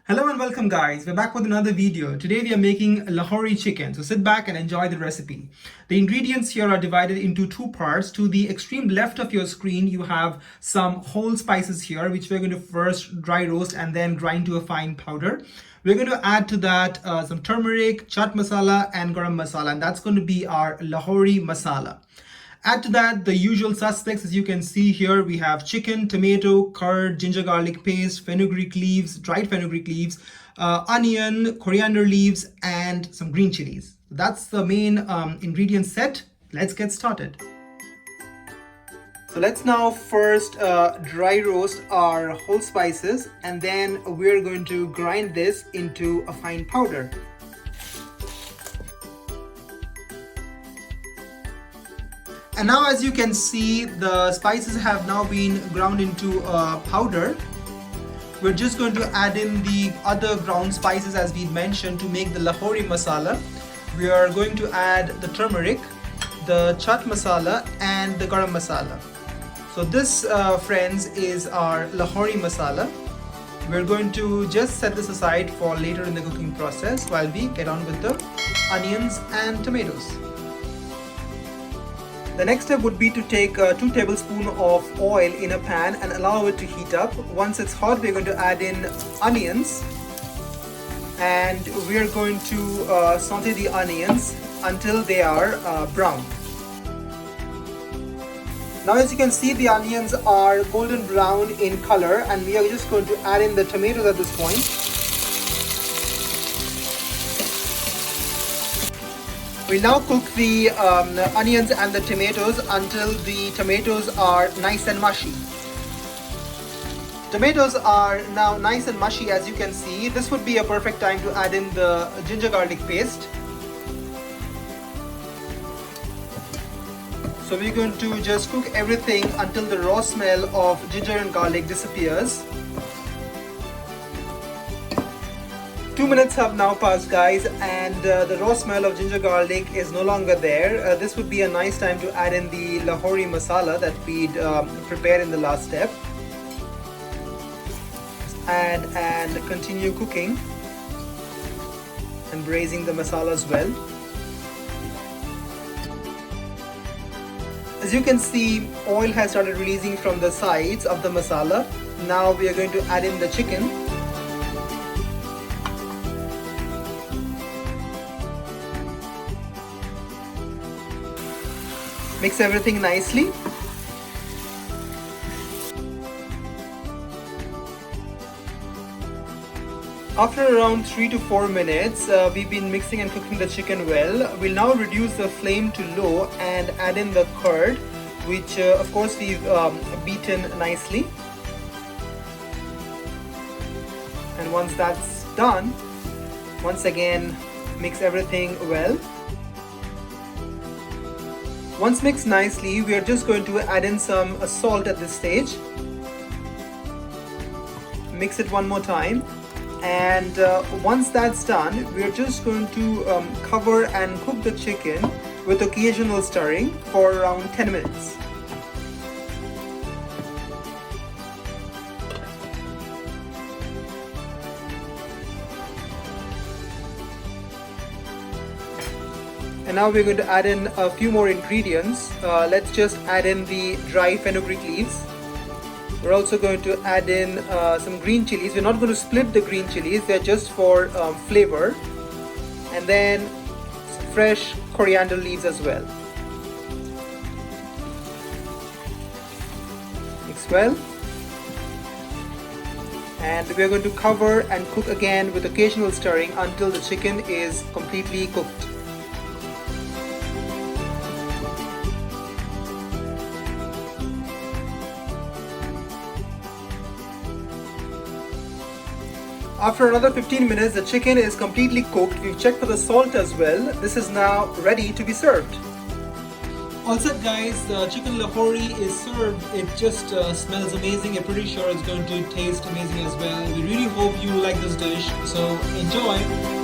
Hello and welcome guys, we're back with another video. Today we are making Lahori chicken, so sit back and enjoy the recipe. The ingredients here are divided into two parts. To the extreme left of your screen you have some whole spices here which we're going to first dry roast and then grind to a fine powder. We're going to add to that some turmeric, chaat masala and garam masala, and that's going to be our Lahori masala. Add to that the usual suspects. As you can see here, we have chicken, tomato, curd, ginger garlic paste, fenugreek leaves, dried fenugreek leaves, onion, coriander leaves, and some green chilies. That's the main ingredient set. Let's get started. So let's now first dry roast our whole spices, and then we're going to grind this into a fine powder. And now as you can see, the spices have now been ground into powder. We're just going to add in the other ground spices as we mentioned to make the Lahori masala. We are going to add the turmeric, the chaat masala and the garam masala. So this friends is our Lahori masala. We're going to just set this aside for later in the cooking process while we get on with the onions and tomatoes. The next step would be to take 2 tablespoons of oil in a pan and allow it to heat up. Once it's hot, we're going to add in onions, and we're going to saute the onions until they are brown. Now as you can see, the onions are golden brown in color, and we are just going to add in the tomatoes at this point. We'll now cook the onions and the tomatoes until the tomatoes are nice and mushy. Tomatoes are now nice and mushy, as you can see. This would be a perfect time to add in the ginger garlic paste. So we're going to just cook everything until the raw smell of ginger and garlic disappears. 2 minutes have now passed guys, and the raw smell of ginger garlic is no longer there. This would be a nice time to add in the Lahori masala that we'd prepared in the last step. Add and continue cooking and braising the masala as well. As you can see, oil has started releasing from the sides of the masala. Now we are going to add in the chicken. Mix everything nicely. After around 3 to 4 minutes, we've been mixing and cooking the chicken well. We'll now reduce the flame to low and add in the curd, which of course we've beaten nicely. And once that's done, once again mix everything well. Once mixed nicely, we are just going to add in some salt at this stage. Mix it one more time, and once that's done, we are just going to cover and cook the chicken with occasional stirring for around 10 minutes. And now we're going to add in a few more ingredients. Let's just add in the dry fenugreek leaves. We're also going to add in some green chilies. We're not going to split the green chilies, they're just for flavor. And then fresh coriander leaves as well. Mix well. And we're going to cover and cook again with occasional stirring until the chicken is completely cooked. After another 15 minutes, the chicken is completely cooked. We've checked for the salt as well. This is now ready to be served. All set guys, the chicken Lahori is served. It just smells amazing. I'm pretty sure it's going to taste amazing as well. We really hope you like this dish, so enjoy.